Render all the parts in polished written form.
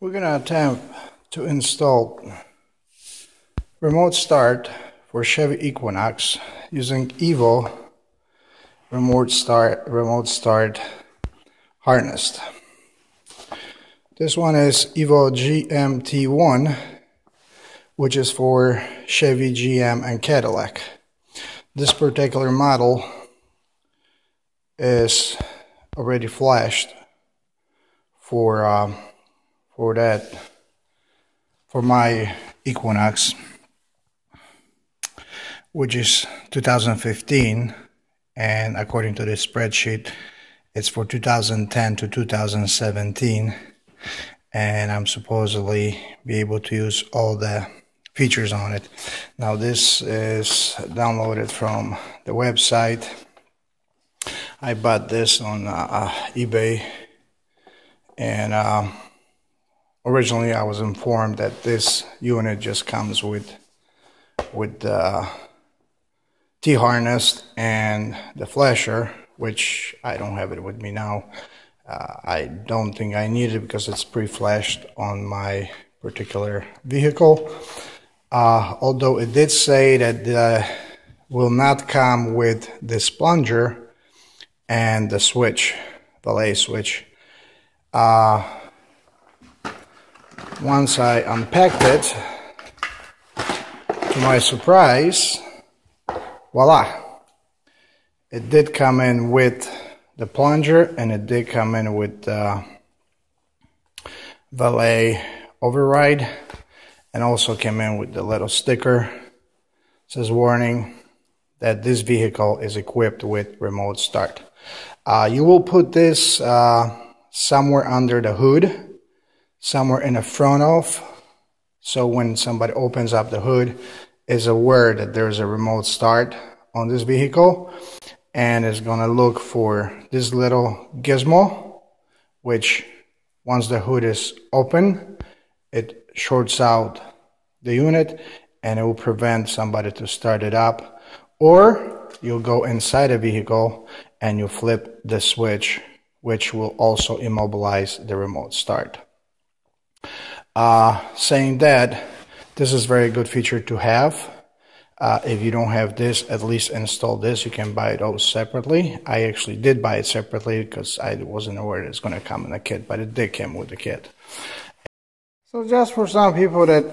We're going to attempt to install remote start for Chevy Equinox using EVO remote start harness. This one is EVO GMT1, which is for Chevy, GM, and Cadillac. This particular model is already flashed for my Equinox, which is 2015, and according to this spreadsheet it's for 2010 to 2017, and I'm supposedly be able to use all the features on it. Now this is downloaded from the website. I bought this on eBay, and originally I was informed that this unit just comes with the T-harness and the flasher, which I don't have it with me now. I don't think I need it because it's pre-flashed on my particular vehicle. Although it did say that will not come with this plunger and the switch, valet switch. Once I unpacked it, to my surprise, voila! It did come in with the plunger, and it did come in with the valet override, and also came in with the little sticker. It says warning that this vehicle is equipped with remote start. You will put this somewhere under the hood, somewhere in the front of, so when somebody opens up the hood is aware that there's a remote start on this vehicle, and is going to look for this little gizmo, which once the hood is open, it shorts out the unit and it will prevent somebody to start it up. Or you'll go inside a vehicle and you flip the switch, which will also immobilize the remote start. Saying that, this is a very good feature to have. If you don't have this, at least install this. You can buy those separately. I actually did buy it separately because I wasn't aware it's going to come in a kit, but it did come with the kit. So just for some people that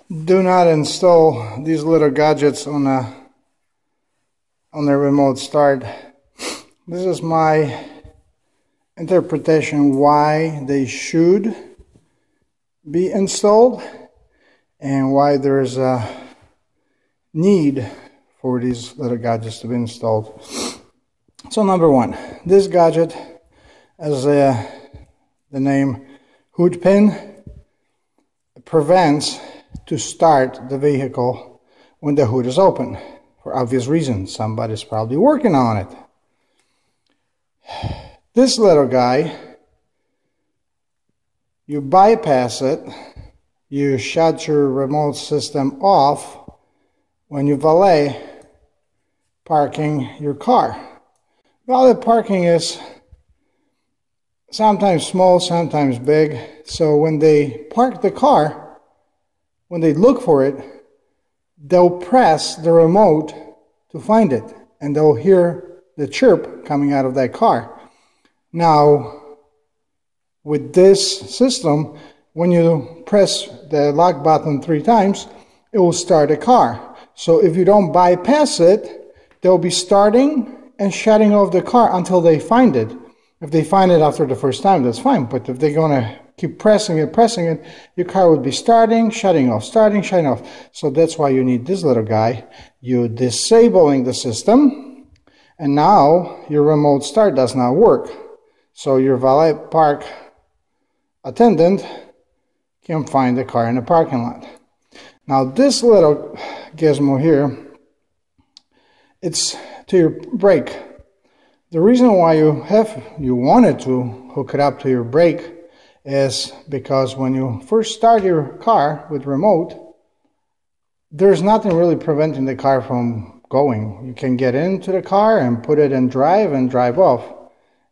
do not install these little gadgets on their remote start, this is my interpretation why they should be installed and why there's a need for these little gadgets to be installed. So number one, this gadget, as the name hood pin, prevents to start the vehicle when the hood is open, for obvious reasons. Somebody's probably working on it. This little guy, you bypass it, you shut your remote system off when you valet parking your car. Valet parking is sometimes small, sometimes big. So when they park the car, when they look for it, they'll press the remote to find it, and they'll hear the chirp coming out of that car. Now, with this system, when you press the lock button 3 times, it will start a car. So if you don't bypass it, they'll be starting and shutting off the car until they find it. If they find it after the first time, that's fine. But if they're going to keep pressing it, your car would be starting, shutting off, starting, shutting off. So that's why you need this little guy. You're disabling the system, and now your remote start does not work. So your valet park attendant can find the car in the parking lot. Now this little gizmo here, it's to your brake. The reason why you wanted to hook it up to your brake is because when you first start your car with remote, there's nothing really preventing the car from going. You can get into the car and put it in drive and drive off.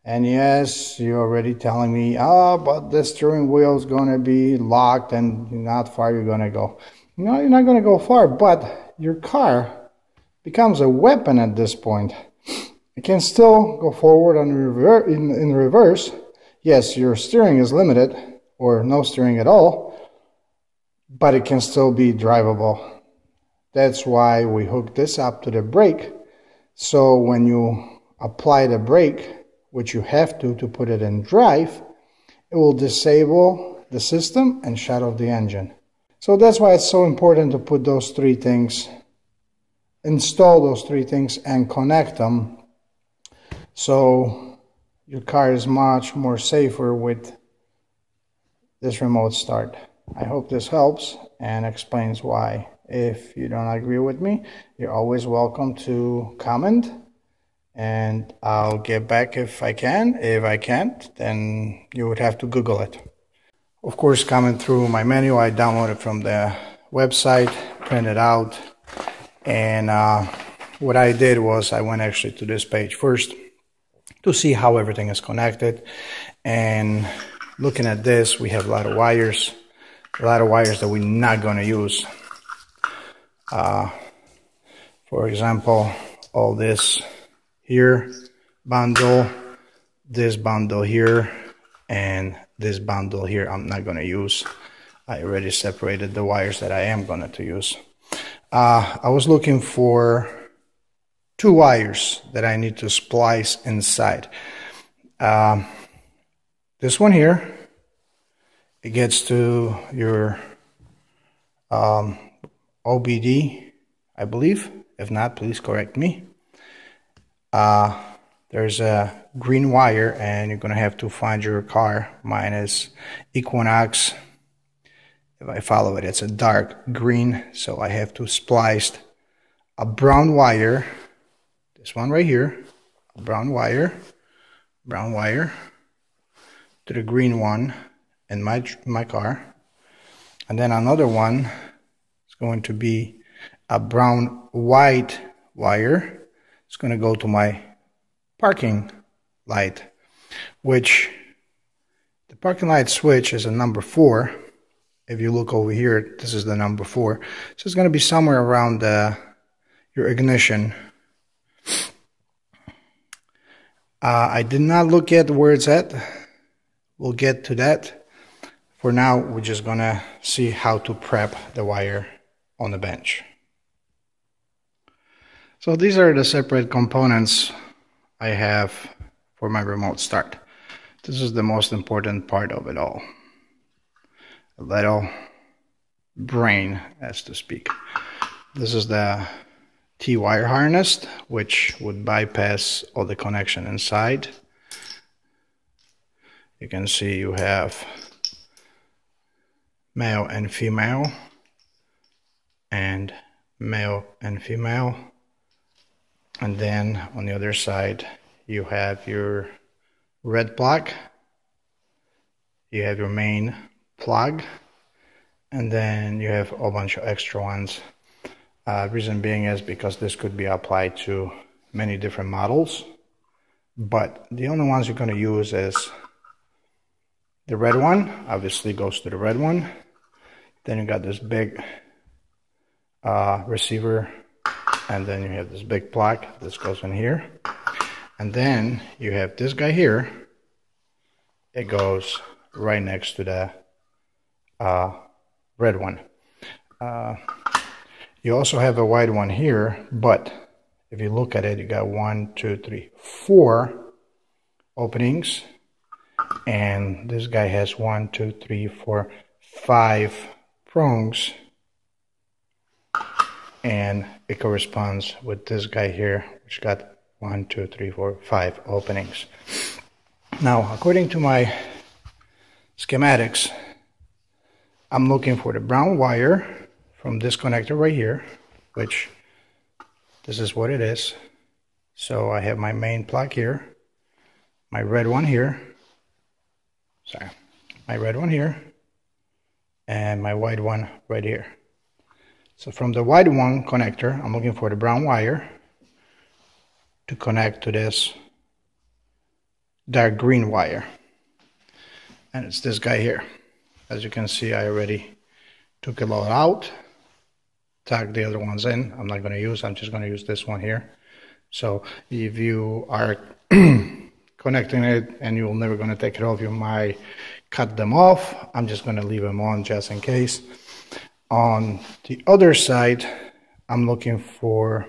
And yes, you're already telling me, oh, but the steering wheel is going to be locked and not far you're going to go. No, you're not going to go far, but your car becomes a weapon at this point. You can still go forward on in reverse. Yes, your steering is limited or no steering at all, but it can still be drivable. That's why we hooked this up to the brake. So when you apply the brake, which you have to put it in drive, it will disable the system and shut off the engine. So that's why it's so important to put those three things, install those three things and connect them, so your car is much more safer with this remote start. I hope this helps and explains why. If you don't agree with me, you're always welcome to comment, and I'll get back if I can. If I can't, then you would have to Google it. Of course, coming through my menu, I downloaded from the website, printed out, and what I did was I went actually to this page first to see how everything is connected. And looking at this, we have a lot of wires that we're not going to use. For example, all this here bundle, this bundle here, and this bundle here I'm not going to use. I already separated the wires that I am going to use. I was looking for two wires that I need to splice inside. This one here, it gets to your OBD, I believe. If not, please correct me. There's a green wire, and you're gonna have to find your car. Mine is Equinox. If I follow it, it's a dark green, so I have to splice a brown wire, this one right here, a brown wire to the green one in my car, and then another one is going to be a brown white wire. It's going to go to my parking light, which the parking light switch is a number 4. If you look over here, this is the number 4. So it's going to be somewhere around your ignition. I did not look at where it's at. We'll get to that. For now, we're just going to see how to prep the wire on the bench. So these are the separate components I have for my remote start. This is the most important part of it all. A little brain, as to speak. This is the T-wire harness, which would bypass all the connection inside. You can see you have male and female, and male and female. And then on the other side, you have your red plug, you have your main plug, and then you have a bunch of extra ones. Reason being is because this could be applied to many different models, but the only ones you're going to use is the red one. Obviously goes to the red one. Then you got this big receiver, and then you have this big plug. This goes in here, and then you have this guy here. It goes right next to the red one. You also have a white one here, but if you look at it, you got 1, 2, 3, 4 openings, and this guy has 1, 2, 3, 4, 5 prongs, and it corresponds with this guy here, which got 1, 2, 3, 4, 5 openings. Now, according to my schematics, I'm looking for the brown wire from this connector right here, which this is what it is. So I have my main plug here, my red one here, my red one here, and my white one right here. So from the white one connector, I'm looking for the brown wire to connect to this dark green wire. And it's this guy here. As you can see, I already took a lot out, tucked the other ones in. I'm just going to use this one here. So if you are connecting it and you're never going to take it off, you might cut them off. I'm just going to leave them on just in case. On the other side, I'm looking for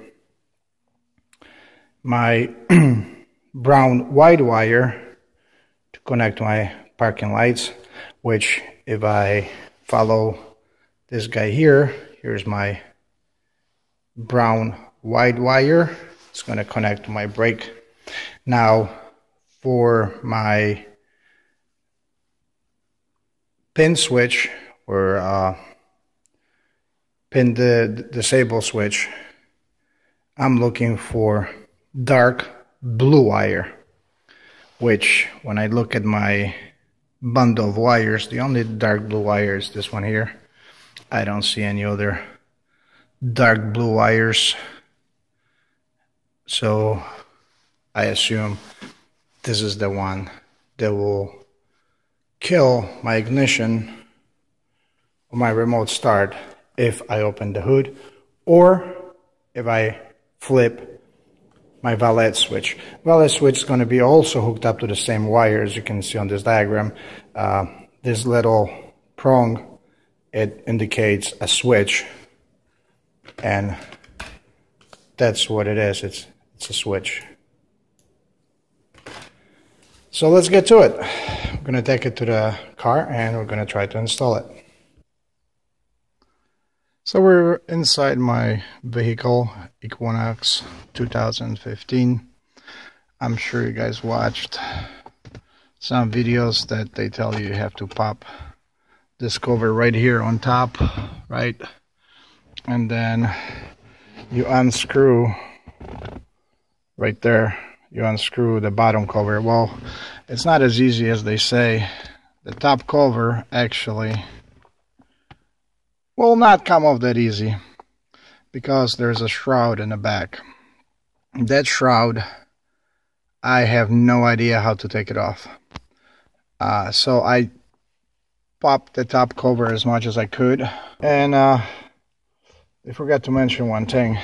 my brown white wire to connect my parking lights, which if I follow this guy here, here's my brown white wire. It's going to connect to my brake. Now for my pin switch, or pin disable switch, I'm looking for dark blue wire, which when I look at my bundle of wires, the only dark blue wire is this one here. I don't see any other dark blue wires, so I assume this is the one that will kill my ignition or my remote start if I open the hood, or if I flip my valet switch. Valet switch is going to be also hooked up to the same wire, as you can see on this diagram. This little prong, it indicates a switch, and that's what it is. It's a switch. So let's get to it. I'm going to take it to the car and we're going to try to install it. So we're inside my vehicle, Equinox 2015. I'm sure you guys watched some videos that they tell you have to pop this cover right here on top, right? And then you unscrew right there. You unscrew the bottom cover. Well, it's not as easy as they say. The top cover actually will not come off that easy because there's a shroud in the back. That shroud, I have no idea how to take it off. So I popped the top cover as much as I could. And I forgot to mention one thing.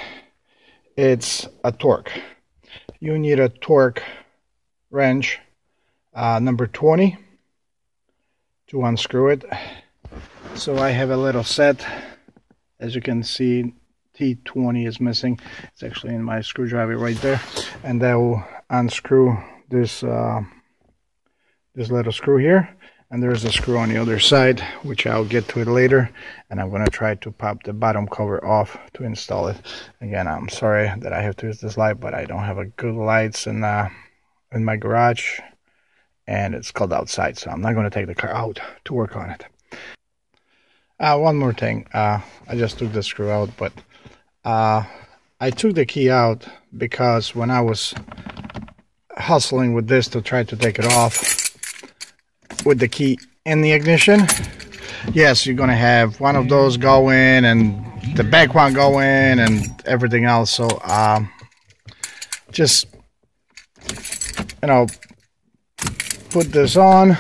It's a torque. You need a torque wrench number 20 to unscrew it. So I have a little set. As you can see, T20 is missing. It's actually in my screwdriver right there, and that will unscrew this this little screw here. And there's a screw on the other side, which I'll get to it later. And I'm going to try to pop the bottom cover off to install it. Again, I'm sorry that I have to use this light, but I don't have a good lights in my garage, and it's cold outside, so I'm not going to take the car out to work on it. One more thing. I just took the screw out, but I took the key out because when I was hustling with this to try to take it off with the key in the ignition, yes, you're going to have one of those go in and the back one go in and everything else. So just, you know, put this on,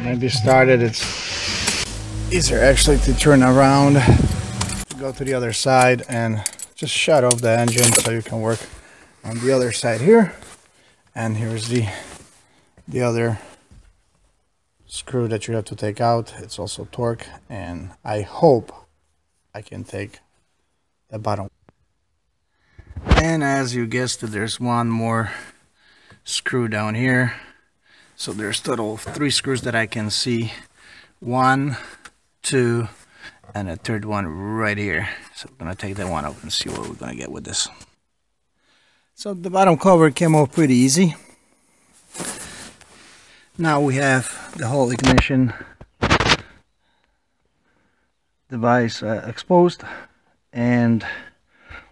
maybe start it. It's easier actually to turn around, go to the other side and just shut off the engine so you can work on the other side here. And here's the other screw that you have to take out. It's also torque, and I hope I can take the bottom. And as you guessed it, there's one more screw down here. So there's total of 3 screws that I can see. 1, 2, and a third one right here. So I'm gonna take that one out and see what we're gonna get with this. So the bottom cover came off pretty easy. Now we have the whole ignition device exposed, and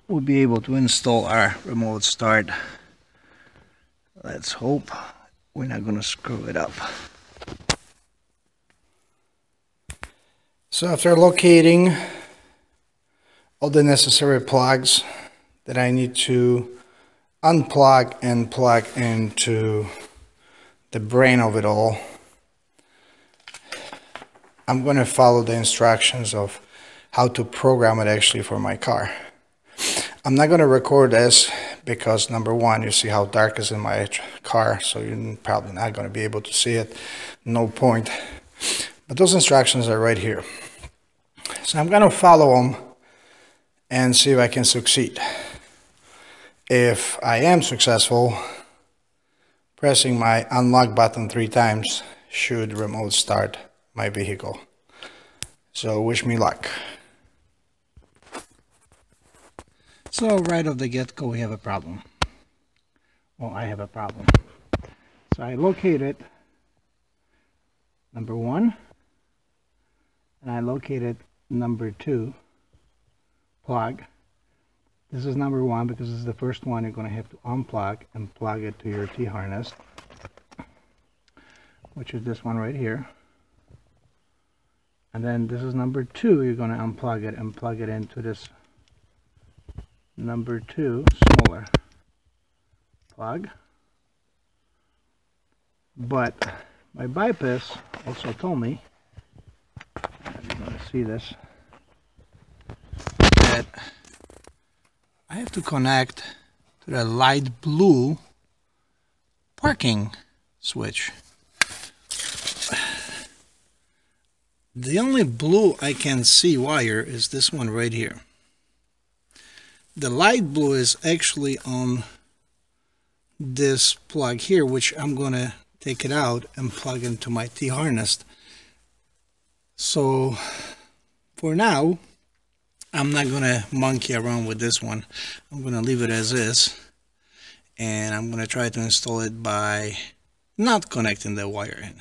we'll be able to install our remote start. Let's hope we're not gonna screw it up. So after locating all the necessary plugs that I need to unplug and plug into the brain of it all, I'm going to follow the instructions of how to program it actually for my car. I'm not going to record this because number one, you see how dark is in my car, so you're probably not going to be able to see it. No point. But those instructions are right here. So I'm going to follow them and see if I can succeed. If I am successful, pressing my unlock button 3 times should remote start my vehicle. So wish me luck. So right off the get-go we have a problem. Well, I have a problem. So I located number 1 and I located number 2 plug. This is number 1 because this is the first one you're going to have to unplug and plug it to your T-harness, which is this one right here. And then this is number 2, you're going to unplug it and plug it into this number 2 smaller plug. But my bypass also told me, you're going to see this, that I have to connect to the light blue parking switch. The only blue I can see wire is this one right here. The light blue is actually on this plug here, which I'm gonna take it out and plug into my T-harness. So for now, I'm not gonna monkey around with this one. I'm gonna leave it as is, and I'm gonna try to install it by not connecting the wire in.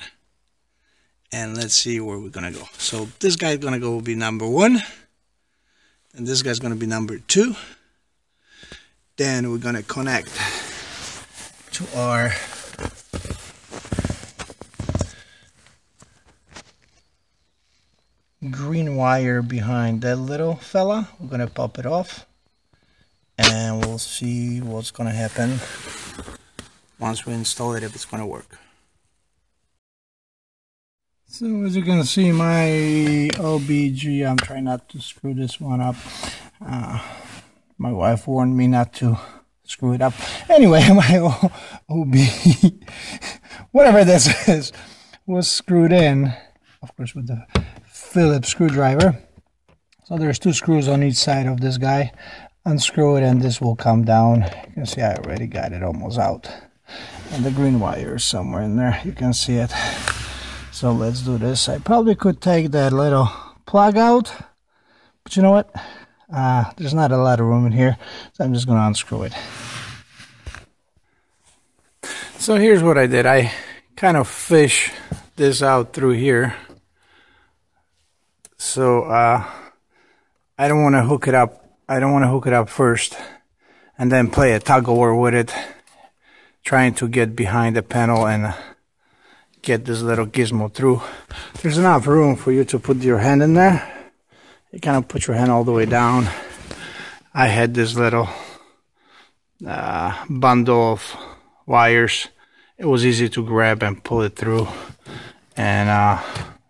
And let's see where we're gonna go. So this guy's gonna go be number 1, and this guy's gonna be number 2. Then we're gonna connect to our green wire behind that little fella. We're gonna pop it off and we'll see what's gonna happen once we install it, if it's gonna work. So as you can see, my OBG, I'm trying not to screw this one up. My wife warned me not to screw it up. Anyway, my OB, whatever this is, was screwed in, of course, with the Phillips screwdriver. So there's 2 screws on each side of this guy. Unscrew it and this will come down. You can see I already got it almost out. And the green wire is somewhere in there. You can see it. So let's do this. I probably could take that little plug out, but you know what? There's not a lot of room in here, so I'm just going to unscrew it. So here's what I did. I kind of fish this out through here. So I don't want to hook it up. I don't want to hook it up first and then play a tug of war with it, trying to get behind the panel and get this little gizmo through. There's enough room for you to put your hand in there. You kind of put your hand all the way down. I had this little bundle of wires. It was easy to grab and pull it through, and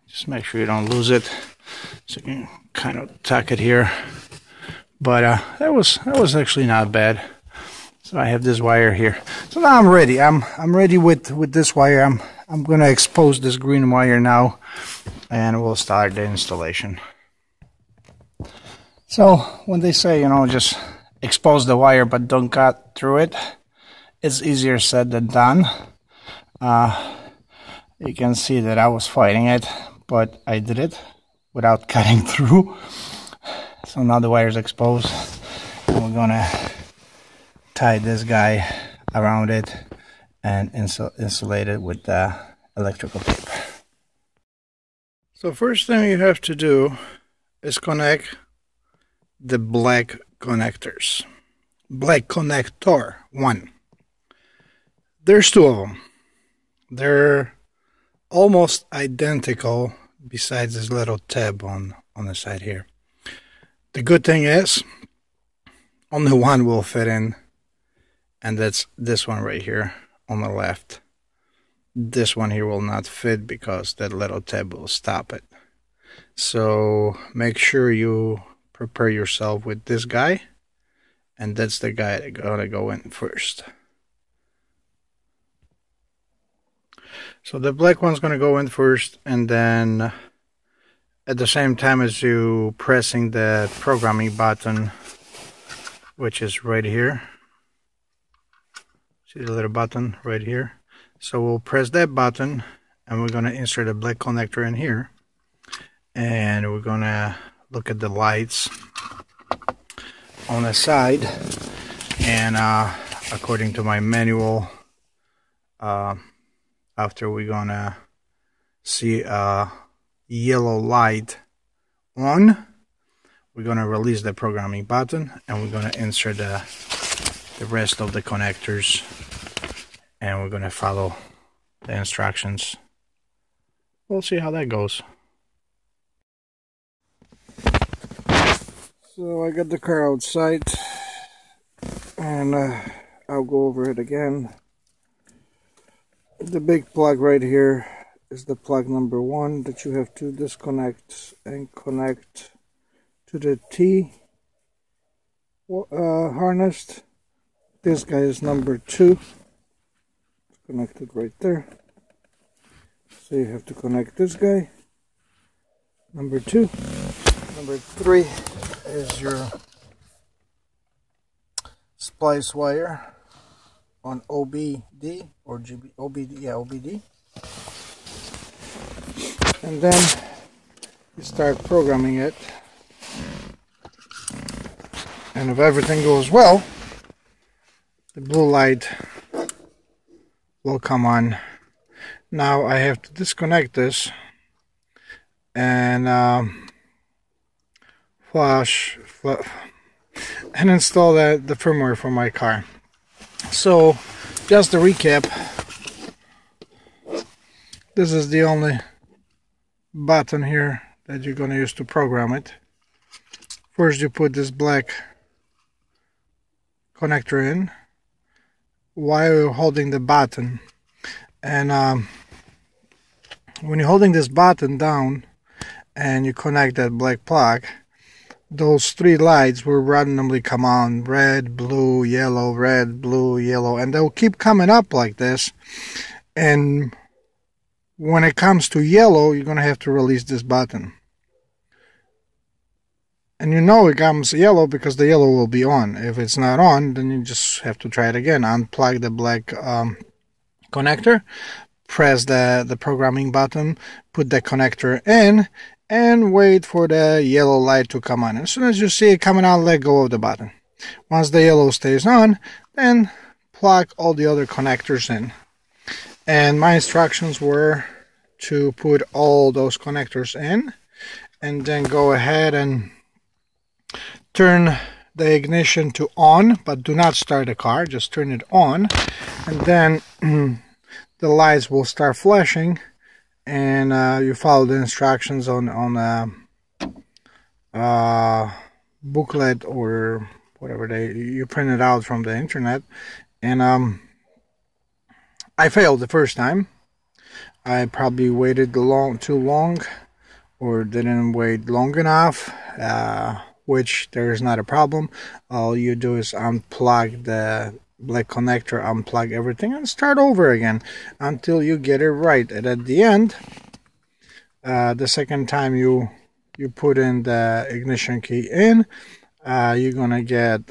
just make sure you don't lose it. So you can kind of tuck it here. But that was actually not bad. So I have this wire here. So now I'm ready. I'm ready with this wire. I'm gonna expose this green wire now, and we'll start the installation. So when they say, you know, just expose the wire but don't cut through it, it's easier said than done. You can see that I was fighting it, but I did it without cutting through. So now the wire is exposed, and we're gonna tie this guy around it and insulate it with electrical tape. So first thing you have to do is connect the black connectors. Black connector 1. There's 2 of them. They're almost identical besides this little tab on the side here. The good thing is only one will fit in, and that's this one right here on the left. this one here will not fit because that little tab will stop it. So make sure you prepare yourself with this guy, and that's the guy that's gonna go in first. So the black one's gonna go in first, and then at the same time as you pressing the programming button, which is right here. See the little button right here? So we'll press that button, and we're gonna insert a black connector in here, and we're gonna look at the lights on the side, and according to my manual, after we're gonna see a yellow light on, we're gonna release the programming button, and we're gonna insert the rest of the connectors, and we're gonna follow the instructions. We'll see how that goes. So I got the car outside, and I'll go over it again. The big plug right here is the plug number 1 that you have to disconnect and connect to the T harness. This guy is number 2, connected right there. So you have to connect this guy, number 2. Number 3 is your splice wire on OBD or GB, OBD, yeah, OBD. And then you start programming it. And if everything goes well, the blue light will come on. Now I have to disconnect this and and install the firmware for my car. So just to recap, this is the only button here that you're going to use to program it. First you put this black connector in while you're holding the button, and when you're holding this button down and you connect that black plug, those 3 lights will randomly come on: red, blue, yellow, red, blue, yellow, and they'll keep coming up like this. And when it comes to yellow, you're going to have to release this button. And you know it comes yellow because the yellow will be on. If it's not on, then you just have to try it again. Unplug the black connector, press the programming button, put the connector in, and wait for the yellow light to come on. As soon as you see it coming on, let go of the button. Once the yellow stays on, then plug all the other connectors in. And my instructions were to put all those connectors in, and then go ahead and turn the ignition to on, but do not start the car, just turn it on, and then the lights will start flashing, and you follow the instructions on booklet or whatever you print it out from the internet. And I failed the first time. I probably waited too long, or didn't wait long enough, which there is not a problem. All you do is unplug the black connector, unplug everything, and start over again until you get it right. And at the end, the second time you put in the ignition key in, you're gonna get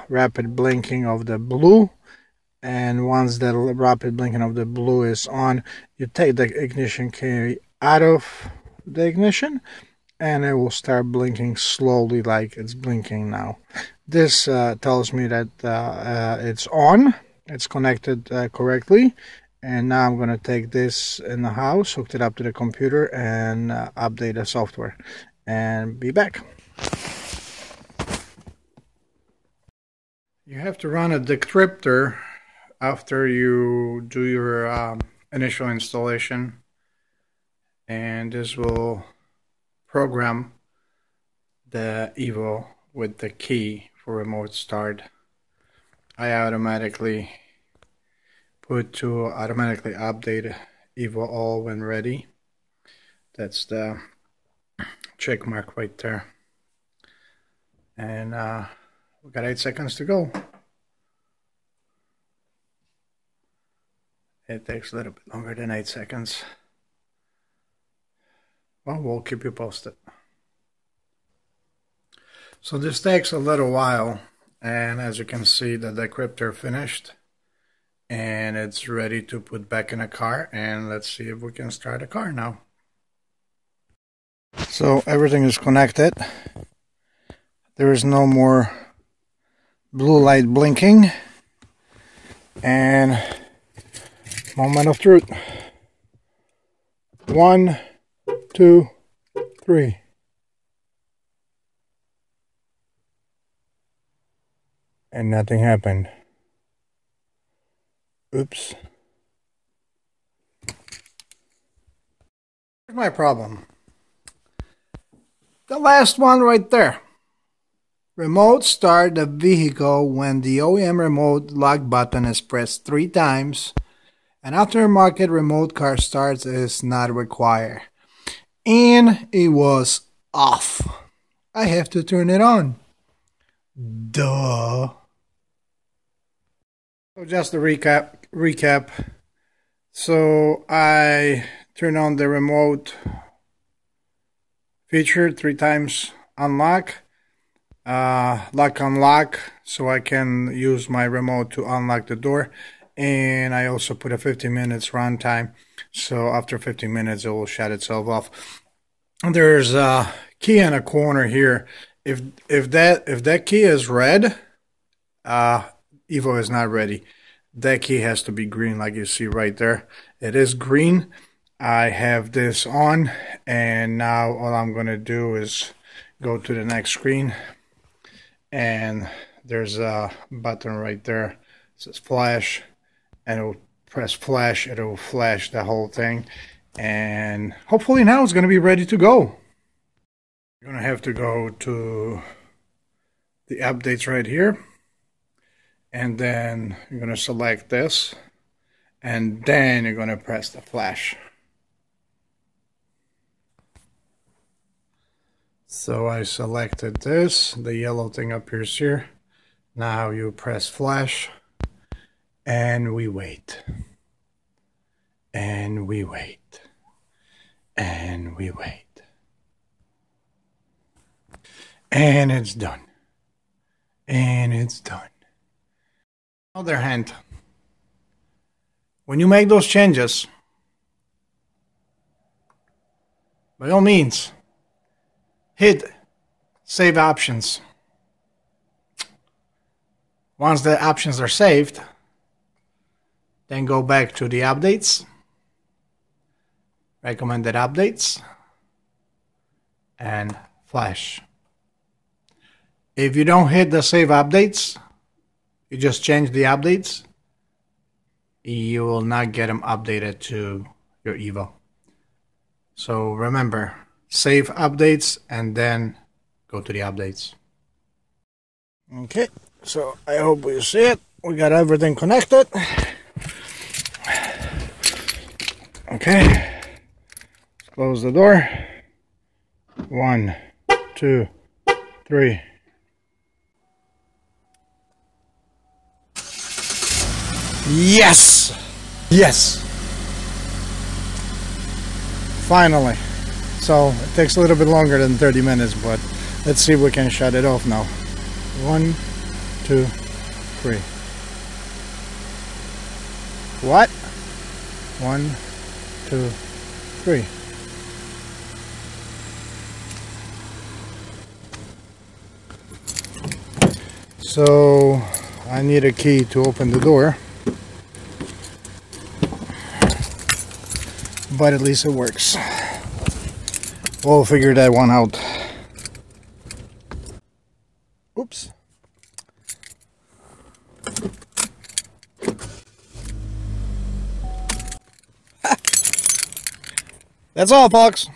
rapid blinking of the blue. And once the rapid blinking of the blue is on, you take the ignition key out of the ignition, and it will start blinking slowly like it's blinking now. This tells me that it's on, it's connected correctly. And now I'm going to take this in the house, hooked it up to the computer, and update the software, and be back. You have to run a decryptor after you do your initial installation, and this will program the EVO with the key for remote start. I automatically put to automatically update EVO-ALL when ready. That's the check mark right there. And we got 8 seconds to go. It takes a little bit longer than 8 seconds. Well, we'll keep you posted. So this takes a little while, and as you can see, the decryptor finished and it's ready to put back in a car. And let's see if we can start a car now. So everything is connected. There is no more blue light blinking. And moment of truth. 1, 2, 3. And nothing happened. Oops. Here's my problem. The last one right there. Remote start the vehicle when the OEM remote lock button is pressed 3 times. An aftermarket remote car starts is not required. And it was off. I have to turn it on. Duh. So just to recap. So I turn on the remote feature 3 times unlock. Lock unlock, so I can use my remote to unlock the door. And I also put a 15 minutes runtime, so after 15 minutes it will shut itself off. There's a key in a corner here. If that key is red, EVO is not ready. That key has to be green, like you see right there. It is green. I have this on, and now all I'm gonna do is go to the next screen, and there's a button right there. It says flash, and it will press flash. It will flash the whole thing, and hopefully now it's gonna be ready to go. You're gonna have to go to the updates right here, and then you're gonna select this, and then you're gonna press the flash. So I selected this, the yellow thing appears here. Now you press flash, and we wait, and we wait, and we wait. And it's done. And it's done. On the other hand, when you make those changes, by all means, hit save options. Once the options are saved, then go back to the updates, recommended updates, and flash. If you don't hit the save updates, you just change the updates, you will not get them updated to your EVO. So remember, save updates and then go to the updates. Okay, so I hope you see it. We got everything connected. Okay, close the door. 1, 2, 3. Yes! Yes! Finally. So it takes a little bit longer than 30 minutes, but let's see if we can shut it off now. 1, 2, 3. What? 1, 2, 3. So I need a key to open the door, but at least it works. We'll figure that one out. Oops. That's all, folks.